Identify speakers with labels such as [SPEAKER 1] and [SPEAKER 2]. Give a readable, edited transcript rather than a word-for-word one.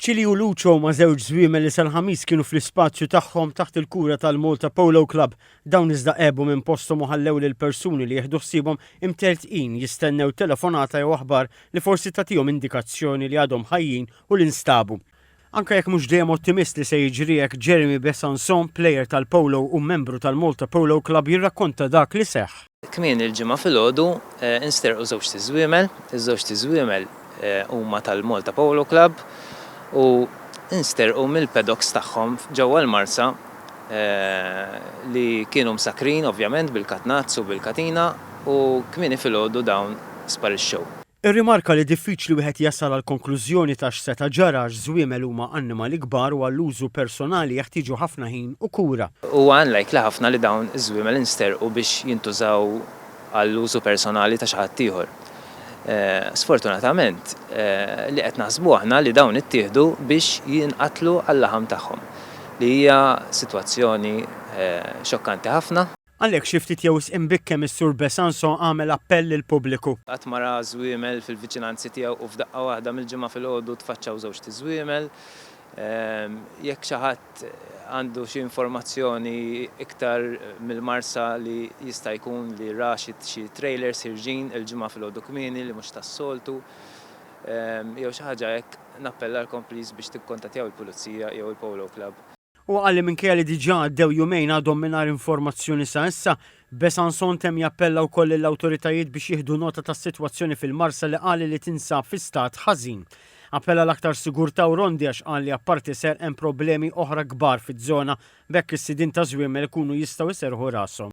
[SPEAKER 1] Ċili u Luċo ma' żewġ żwiemel li sal-ħamis kienu fl-ispazju tagħhom taħt il-kura tal-Malta Polo Club. Dawn iżda qebu minn posthom u ħallew lil persuni li jieħdu ħsiebhom imtertqin jistennew telefonata jew aħbar li forsi tagħtihom indikazzjoni li għadhom ħajjin u li nstabu. Anke jekk mhux dejjem ottimist li se jiġri hekk, Jeremy Besançon, plejer tal-Polo u membru tal-Malta Polo Club, jirrakkonta dak li seħħ.
[SPEAKER 2] Kmien il-ġimgħa filgħodu insterqu żewġ tiżwiemel, iż-żewġ tiżwiemel huma tal-Malta Polo Club u insterqu mill-paddocks tagħhom ġewwa l-marsa li kienu msakrin ovvjament bil-katnazz u bil-katina u kmieni filgħodu dawn sparixxew.
[SPEAKER 1] Ir-rimarka li diffiċli wieħed jasal għal konklużjoni ta' x'seta' ġara żwiemel huma annimali kbar u għall-użu personali jeħtieġu ħafna ħin u kura.
[SPEAKER 2] Huwa unlikely ħafna li dawn iż-żwiemel insterqu biex jintużaw għall-użu personali ta' xi ħadd ieħor. Sfortunatament li qed naħsbu aħna li dawn ittieħdu biex jinqatlu għall-laħam tagħhom li hija sitwazzjoni xokkanti ħafna.
[SPEAKER 1] Għalhekk xi ftit jew imbikkem is-Sur Besançon għamel appell lill-pubbliku.
[SPEAKER 2] Qatt ma ra żwiemel fil-viċinanzi tiegħu u f'daqqa waħda mill-ġimgħa filgħodu tfaċċaw żewġ tiżwiemel. Jekk xi ħadd għandu xi informazzjoni iktar mill-marsa li jista' jkun li ra xi trailers ħirġin il-ġimgħa filgħodu kmieni li mhux tas-soltu, jew xi ħaġa hekk nappellalkom please biex tikkontattjaw il-Pulizija jew il-Polo Club.
[SPEAKER 1] U għalli minkejja li diġà għaddew jumejn għadhom mingħajr informazzjoni sa issa, Besançon temm jappella wkoll l-awtoritajiet biex jieħdu nota tas-sitwazzjoni fil-marsa li qal li tinsab fi stat ħażin. Appella l-aktar sigurtà u rondi għax qal li apparti ser hemm problemi oħra kbar fiż-żona b'hekk is-sidien ta' żwiemel ikunu jistgħu jserħu rashom.